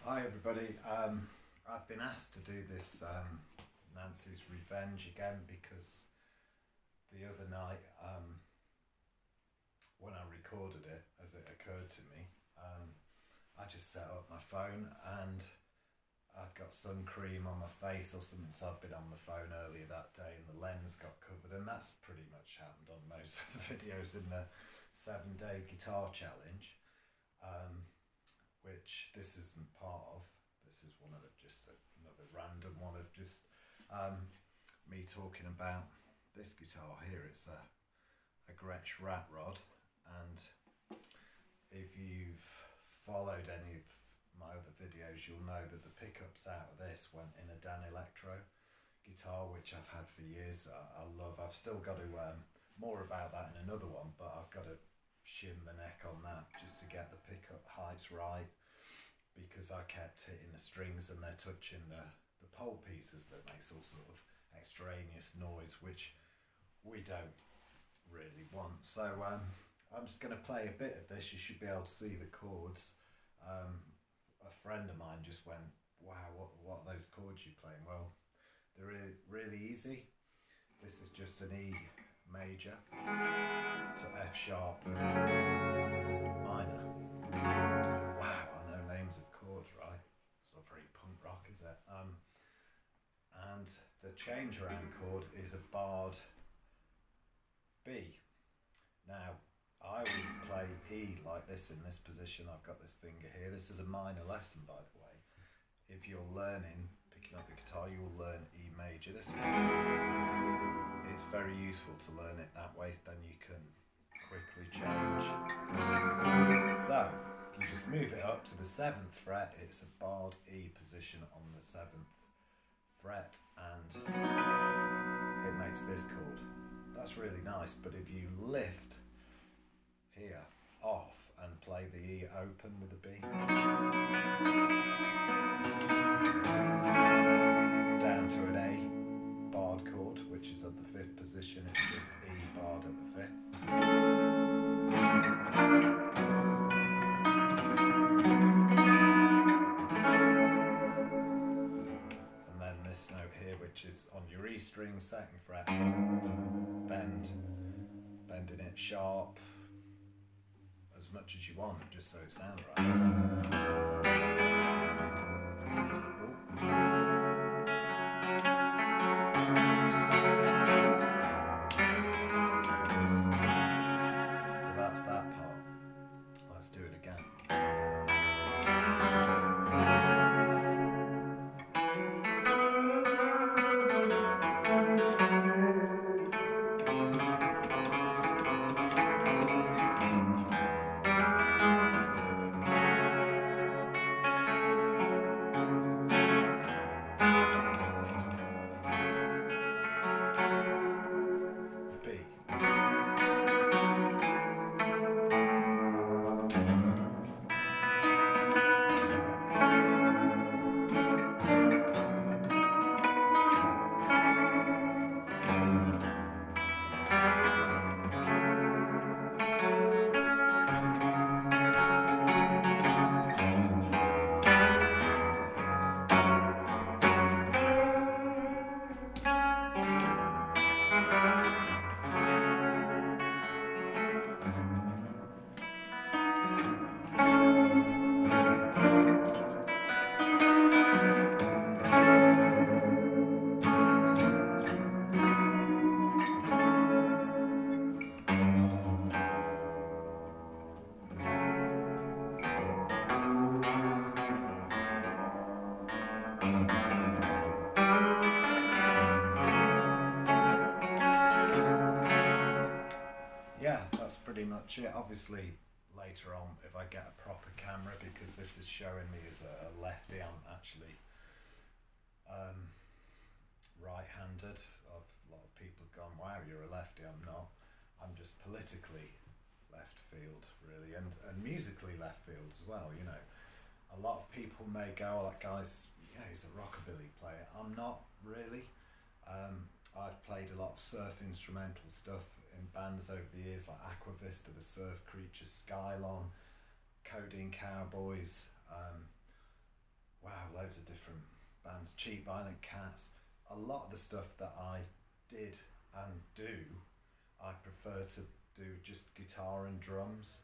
Hi everybody. I've been asked to do this Nancy's Revenge again because the other night when I recorded it, as it occurred to me, I just set up my phone and I'd got sun cream on my face or something, so I'd been on the phone earlier that day and the lens got covered, and that's pretty much happened on most of the videos in the 7-day guitar challenge. Which this isn't part of. This is one of another random one of just me talking about this guitar here. It's a Gretsch rat rod, and if you've followed any of my other videos, you'll know that the pickups out of this went in a Dan Electro guitar, which I've had for years. I love. I've still got to more about that in another one, but I've got to shim the neck on that just to get the pickup heights right, because I kept hitting the strings and they're touching the pole pieces that makes all sort of extraneous noise, which we don't really want. So I'm just going to play a bit of this. You should be able to see the chords. A friend of mine just went, wow, what are those chords you playing? Well, they're really easy. This is just an E major to F sharp minor. Wow, I know names of chords, right? It's not very punk rock, is it? And the change around chord is a barred B. Now, I always play E like this in this position. I've got this finger here. This is a minor lesson, by the way. If you're learning, picking up the guitar, you'll learn E major. This one. It's very useful to learn it that way, then you can quickly change. So, you just move it up to the 7th fret. It's a barred E position on the 7th fret, and it makes this chord. That's really nice, but if you lift here off and play the E open with the B, down to an A barred chord, which is at the 5th position, it's just E barred at the 5th. And then this note here, which is on your E string, 2nd fret, bending it sharp as much as you want, just so it sounds right. Pretty much it. Obviously later on, if I get a proper camera, because this is showing me as a lefty, I'm actually right-handed. A lot of people have gone, wow, you're a lefty. I'm not. I'm just politically left field, really, and musically left field as well. You know, a lot of people may go, oh, that guy's, he's a rockabilly player. I'm not really. I've played a lot of surf instrumental stuff in bands over the years, like Aquavista, the Surf Creatures, Skylon, Codeine Cowboys, loads of different bands, Cheap Violent Cats. A lot of the stuff that I did and do, I prefer to do just guitar and drums.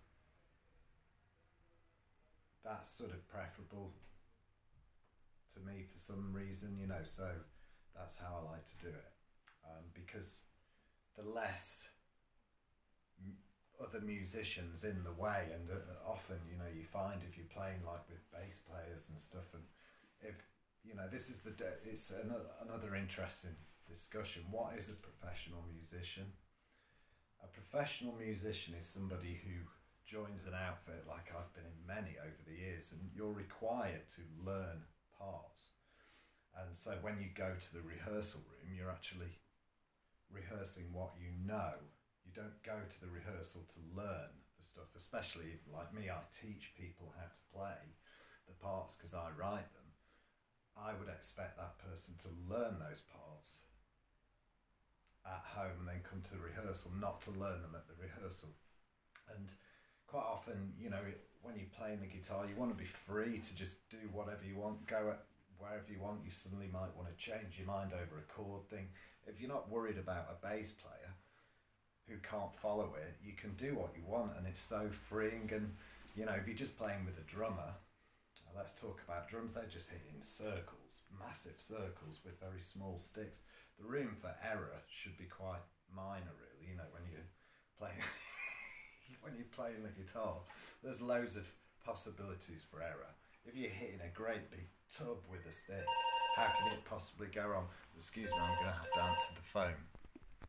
That's sort of preferable to me for some reason, you know, so that's how I like to do it. Because the less other musicians in the way, and often, you know, you find if you're playing like with bass players and stuff, and if, you know, this is it's another interesting discussion. What is a professional musician? A professional musician is somebody who joins an outfit, like I've been in many over the years, and you're required to learn parts. And so when you go to the rehearsal room, you're actually rehearsing what you know. You don't go to the rehearsal to learn the stuff, especially if, like me, I teach people how to play the parts because I write them. I would expect that person to learn those parts at home and then come to the rehearsal, not to learn them at the rehearsal. And quite often, you know, when you're playing the guitar, you want to be free to just do whatever you want, go at wherever you want. You suddenly might want to change your mind over a chord thing. If you're not worried about a bass player who can't follow it, you can do what you want, and it's so freeing. And, you know, if you're just playing with a drummer, let's talk about drums, they're just hitting circles, massive circles with very small sticks. The room for error should be quite minor, really, you know, when you're playing when you're playing the guitar. There's loads of possibilities for error. If you're hitting a great big tub with a stick, how can it possibly go wrong? Excuse me, I'm going to have to answer the phone.